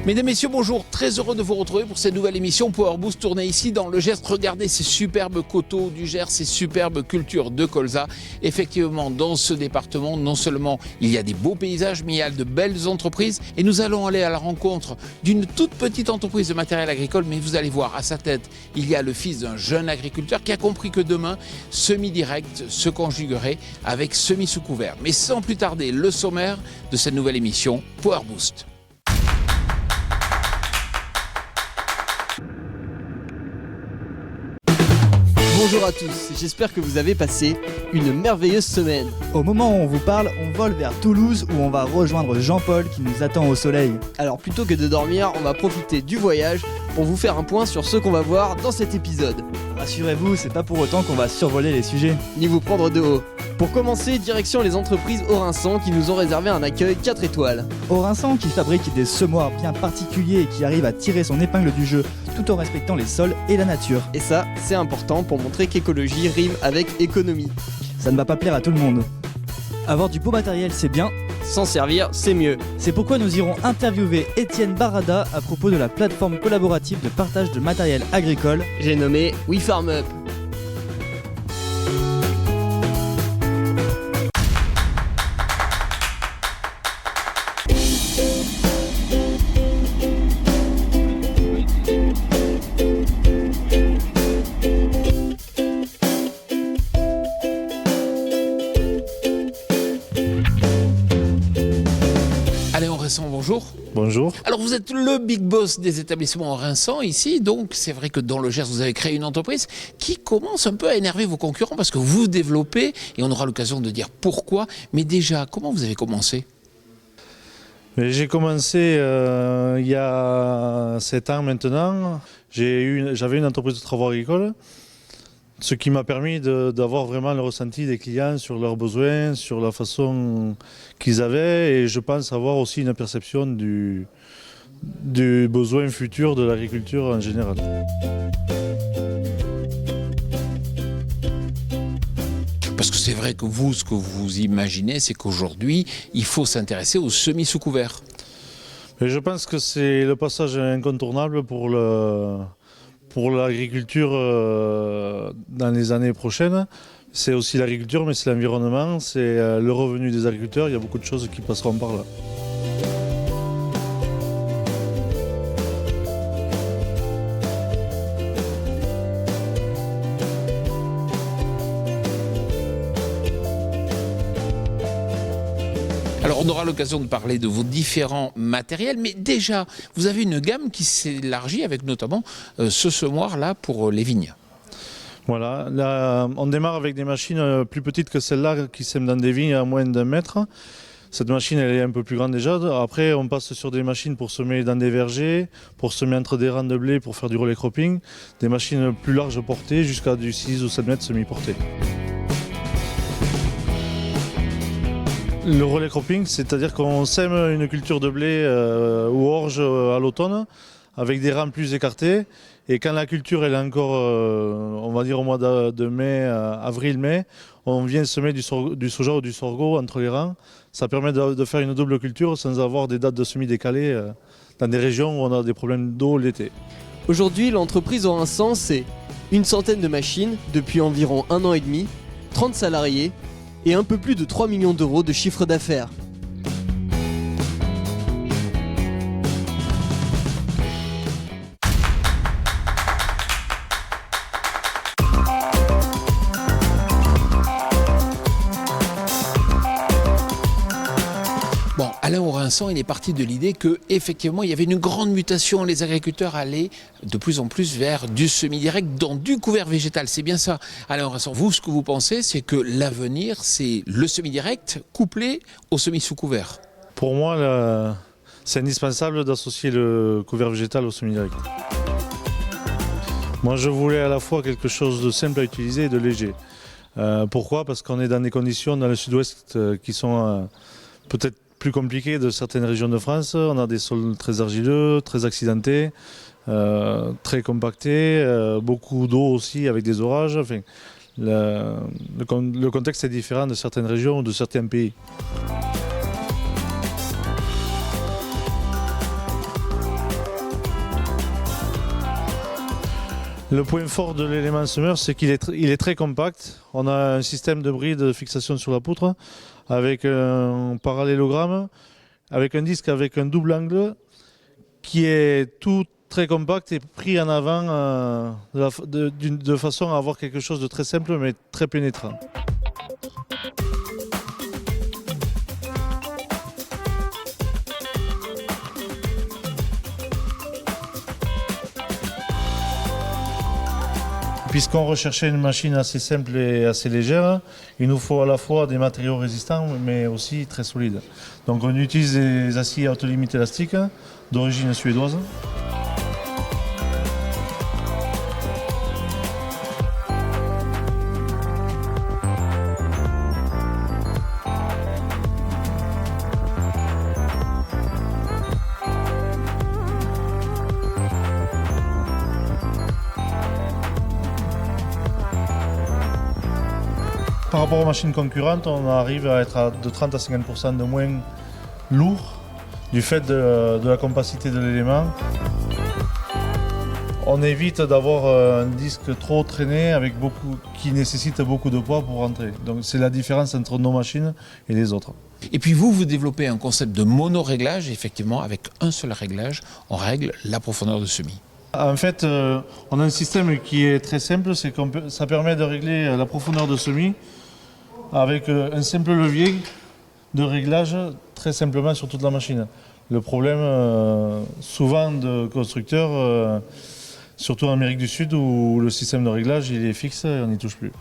Mesdames, Messieurs, bonjour. Très heureux de vous retrouver pour cette nouvelle émission Power Boost tournée ici dans le Gers. Regardez ces superbes coteaux du Gers, ces superbes cultures de colza. Effectivement, dans ce département, non seulement il y a des beaux paysages, mais il y a de belles entreprises. Et nous allons aller à la rencontre d'une toute petite entreprise de matériel agricole. Mais vous allez voir, à sa tête, il y a le fils d'un jeune agriculteur qui a compris que demain, semi-direct se conjuguerait avec semi sous couvert. Mais sans plus tarder, le sommaire de cette nouvelle émission Power Boost. Bonjour à tous, j'espère que vous avez passé une merveilleuse semaine. Au moment où on vous parle, on vole vers Toulouse où on va rejoindre Jean-Paul qui nous attend au soleil. Alors plutôt que de dormir, on va profiter du voyage pour vous faire un point sur ce qu'on va voir dans cet épisode. Rassurez-vous, c'est pas pour autant qu'on va survoler les sujets. Ni vous prendre de haut. Pour commencer, direction les entreprises Orinçan qui nous ont réservé un accueil 4 étoiles. Orinçan qui fabrique des semoirs bien particuliers et qui arrive à tirer son épingle du jeu tout en respectant les sols et la nature. Et ça, c'est important pour montrer qu'écologie rime avec économie. Ça ne va pas plaire à tout le monde. Avoir du beau matériel, c'est bien. S'en servir, c'est mieux. C'est pourquoi nous irons interviewer Étienne Barada à propos de la plateforme collaborative de partage de matériel agricole. J'ai nommé WeFarmUp. Bonjour. Bonjour. Alors vous êtes le big boss des établissements Orinçan ici, donc c'est vrai que dans le Gers vous avez créé une entreprise qui commence un peu à énerver vos concurrents parce que vous développez, et on aura l'occasion de dire pourquoi, mais déjà, comment vous avez commencé ? J'ai commencé il y a 7 ans maintenant. J'avais une entreprise de travaux agricoles, ce qui m'a permis d'avoir vraiment le ressenti des clients sur leurs besoins, sur la façon qu'ils avaient, et je pense avoir aussi une perception du besoin futur de l'agriculture en général. Parce que c'est vrai que vous, ce que vous imaginez, c'est qu'aujourd'hui, il faut s'intéresser aux semis sous couvert. Et je pense que c'est le passage incontournable pour l'agriculture dans les années prochaines. C'est aussi l'agriculture, mais c'est l'environnement, c'est le revenu des agriculteurs. Il y a beaucoup de choses qui passeront par là. Alors on aura l'occasion de parler de vos différents matériels, mais déjà, vous avez une gamme qui s'élargit avec notamment ce semoir-là pour les vignes. Voilà, là, on démarre avec des machines plus petites que celle-là qui sèment dans des vignes à moins d'1 mètre. Cette machine, elle est un peu plus grande déjà. Après, on passe sur des machines pour semer dans des vergers, pour semer entre des rangs de blé, pour faire du relais cropping. Des machines plus larges portées, jusqu'à du 6 ou 7 mètres semi-portées. Le relais cropping, c'est-à-dire qu'on sème une culture de blé ou orge à l'automne, avec des rangs plus écartés. Et quand la culture elle est encore, on va dire au mois de mai, avril-mai, on vient semer du soja ou du sorgho entre les rangs. Ça permet de faire une double culture sans avoir des dates de semis décalées dans des régions où on a des problèmes d'eau l'été. Aujourd'hui, l'entreprise Orinçan, c'est une centaine de machines depuis environ 1 an et demi, 30 salariés et un peu plus de 3 millions d'euros de chiffre d'affaires. Bon, Alain Orinçan, il est parti de l'idée qu'effectivement, il y avait une grande mutation. Les agriculteurs allaient de plus en plus vers du semi-direct dans du couvert végétal. C'est bien ça, Alain Orinçan. Vous, ce que vous pensez, c'est que l'avenir, c'est le semi-direct couplé au semi sous couvert. Pour moi, c'est indispensable d'associer le couvert végétal au semi-direct. Moi, je voulais à la fois quelque chose de simple à utiliser et de léger. Pourquoi ? Parce qu'on est dans des conditions dans le sud-ouest qui sont peut-être plus compliquées de certaines régions de France. On a des sols très argileux, très accidentés, très compactés, beaucoup d'eau aussi avec des orages. Enfin, le contexte est différent de certaines régions ou de certains pays. Le point fort de l'élément semeur, c'est qu'il est très compact. On a un système de bride de fixation sur la poutre avec un parallélogramme, avec un disque avec un double angle qui est tout très compact et pris en avant de façon à avoir quelque chose de très simple mais très pénétrant. Puisqu'on recherchait une machine assez simple et assez légère, il nous faut à la fois des matériaux résistants mais aussi très solides. Donc on utilise des aciers à haute limite élastique d'origine suédoise. Par rapport aux machines concurrentes, on arrive à être de 30 à 50% de moins lourd du fait de la compacité de l'élément. On évite d'avoir un disque trop traîné qui nécessite beaucoup de poids pour rentrer. Donc c'est la différence entre nos machines et les autres. Et puis vous développez un concept de mono-réglage, effectivement, avec un seul réglage, on règle la profondeur de semis. En fait, on a un système qui est très simple, ça permet de régler la profondeur de semis avec un simple levier de réglage très simplement sur toute la machine. Le problème souvent de constructeurs, surtout en Amérique du Sud où le système de réglage il est fixe et on n'y touche plus.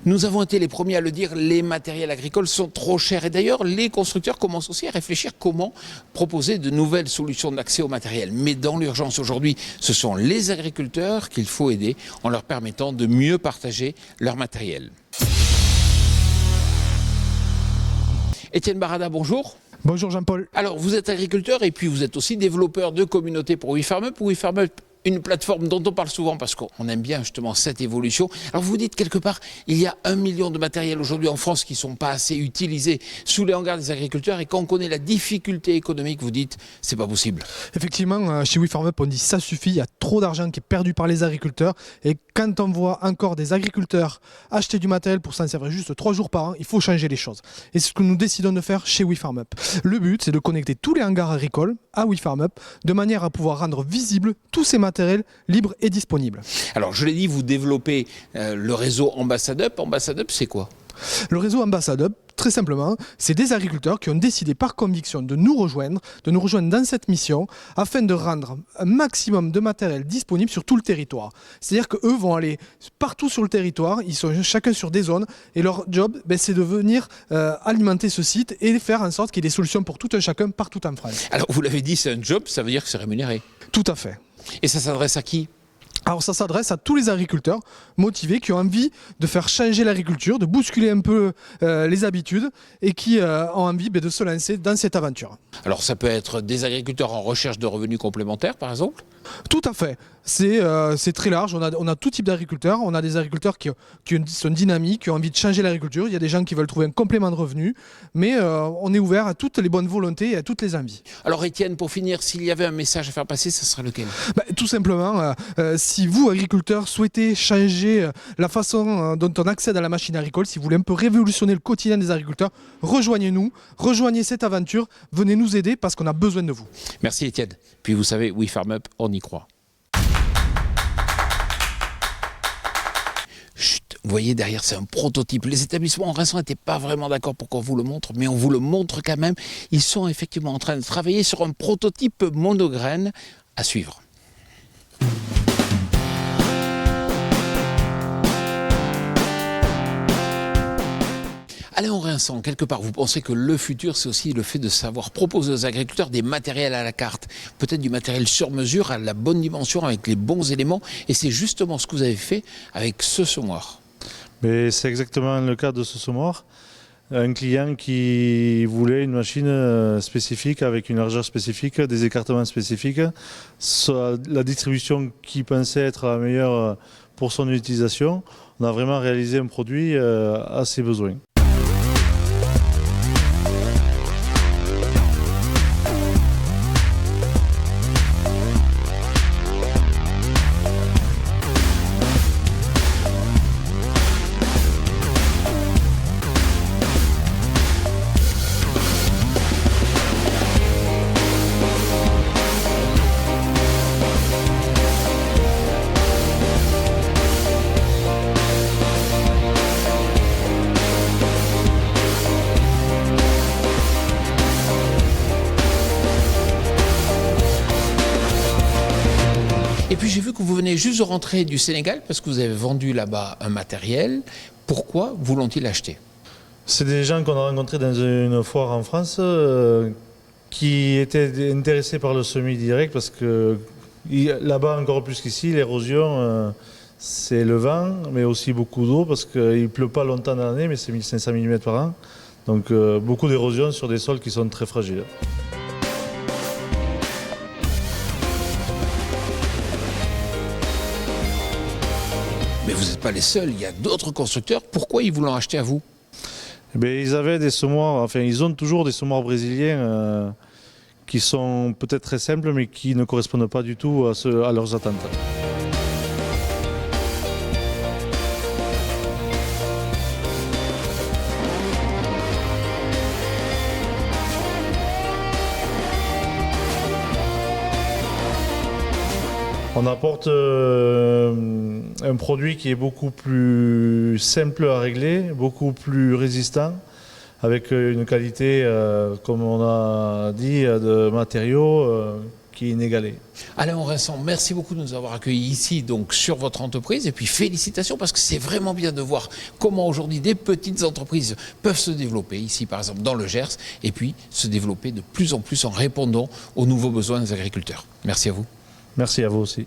Nous avons été les premiers à le dire, les matériels agricoles sont trop chers. Et d'ailleurs, les constructeurs commencent aussi à réfléchir comment proposer de nouvelles solutions d'accès au matériel. Mais dans l'urgence aujourd'hui, ce sont les agriculteurs qu'il faut aider en leur permettant de mieux partager leur matériel. Étienne Barada, bonjour. Bonjour Jean-Paul. Alors, vous êtes agriculteur et puis vous êtes aussi développeur de communautés pour WeFarmUp. WeFarmUp, une plateforme dont on parle souvent parce qu'on aime bien justement cette évolution. Alors vous dites quelque part, il y a 1 million de matériels aujourd'hui en France qui ne sont pas assez utilisés sous les hangars des agriculteurs et quand on connaît la difficulté économique, vous dites, c'est pas possible. Effectivement, chez WeFarmUp, on dit ça suffit, il y a trop d'argent qui est perdu par les agriculteurs et quand on voit encore des agriculteurs acheter du matériel pour s'en servir juste 3 jours par an, il faut changer les choses. Et c'est ce que nous décidons de faire chez WeFarmUp. Le but, c'est de connecter tous les hangars agricoles à WeFarmUp de manière à pouvoir rendre visibles tous ces matériels libres et disponibles. Alors je l'ai dit, vous développez le réseau AmbassadUp. AmbassadUp, c'est quoi ? Le réseau AmbassadUp, très simplement, c'est des agriculteurs qui ont décidé par conviction de nous rejoindre dans cette mission afin de rendre un maximum de matériel disponible sur tout le territoire. C'est-à-dire qu'eux vont aller partout sur le territoire, ils sont chacun sur des zones et leur job, c'est de venir alimenter ce site et faire en sorte qu'il y ait des solutions pour tout un chacun partout en France. Alors vous l'avez dit, c'est un job, ça veut dire que c'est rémunéré. Tout à fait. Et ça s'adresse à qui ? Alors ça s'adresse à tous les agriculteurs motivés qui ont envie de faire changer l'agriculture, de bousculer un peu les habitudes et qui ont envie de se lancer dans cette aventure. Alors ça peut être des agriculteurs en recherche de revenus complémentaires par exemple ? Tout à fait. C'est très large. On a tout type d'agriculteurs. On a des agriculteurs qui sont dynamiques, qui ont envie de changer l'agriculture. Il y a des gens qui veulent trouver un complément de revenus. Mais on est ouvert à toutes les bonnes volontés et à toutes les envies. Alors Étienne, pour finir, s'il y avait un message à faire passer, ce serait lequel ? Tout simplement, si vous, agriculteurs, souhaitez changer la façon dont on accède à la machine agricole, si vous voulez un peu révolutionner le quotidien des agriculteurs, rejoignez-nous, rejoignez cette aventure, venez nous aider parce qu'on a besoin de vous. Merci Étienne. Puis vous savez, WeFarmUp, on y croit. Chut, vous voyez derrière, c'est un prototype. Les établissements récents n'étaient pas vraiment d'accord pour qu'on vous le montre, mais on vous le montre quand même. Ils sont effectivement en train de travailler sur un prototype monograine à suivre. Alain Rinçon, quelque part, vous pensez que le futur, c'est aussi le fait de savoir proposer aux agriculteurs des matériels à la carte, peut-être du matériel sur mesure, à la bonne dimension, avec les bons éléments, et c'est justement ce que vous avez fait avec ce semoir. Mais c'est exactement le cas de ce semoir. Un client qui voulait une machine spécifique, avec une largeur spécifique, des écartements spécifiques, la distribution qui pensait être la meilleure pour son utilisation. On a vraiment réalisé un produit à ses besoins. j'ai vu que vous venez juste de rentrer du Sénégal parce que vous avez vendu là-bas un matériel. Pourquoi voulont-ils acheter? C'est des gens qu'on a rencontrés dans une foire en France qui étaient intéressés par le semi-direct parce que là-bas, encore plus qu'ici, l'érosion, c'est le vent, mais aussi beaucoup d'eau parce qu'il ne pleut pas longtemps dans l'année, mais c'est 1500 mm par an. Donc beaucoup d'érosion sur des sols qui sont très fragiles. Mais vous n'êtes pas les seuls, il y a d'autres constructeurs. Pourquoi ils vous l'ont acheté à vous? Eh bien, ils avaient des semoirs, enfin ils ont toujours des semoirs brésiliens qui sont peut-être très simples mais qui ne correspondent pas du tout à leurs attentes. On apporte un produit qui est beaucoup plus simple à régler, beaucoup plus résistant, avec une qualité, comme on a dit, de matériaux qui est inégalée. Alain Oresson, merci beaucoup de nous avoir accueillis ici donc sur votre entreprise et puis félicitations parce que c'est vraiment bien de voir comment aujourd'hui des petites entreprises peuvent se développer ici par exemple dans le Gers et puis se développer de plus en plus en répondant aux nouveaux besoins des agriculteurs. Merci à vous. Merci à vous aussi.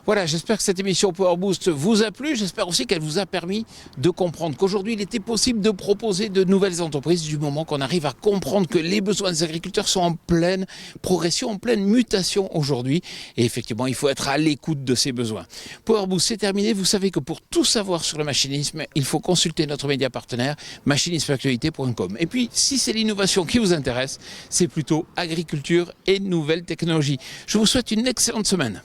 Voilà, j'espère que cette émission Power Boost vous a plu. J'espère aussi qu'elle vous a permis de comprendre qu'aujourd'hui, il était possible de proposer de nouvelles entreprises du moment qu'on arrive à comprendre que les besoins des agriculteurs sont en pleine progression, en pleine mutation aujourd'hui. Et effectivement, il faut être à l'écoute de ces besoins. Power Boost, c'est terminé. Vous savez que pour tout savoir sur le machinisme, il faut consulter notre média partenaire, machinismeactualité.com. Et puis, si c'est l'innovation qui vous intéresse, c'est plutôt agriculture et nouvelles technologies. Je vous souhaite une excellente semaine.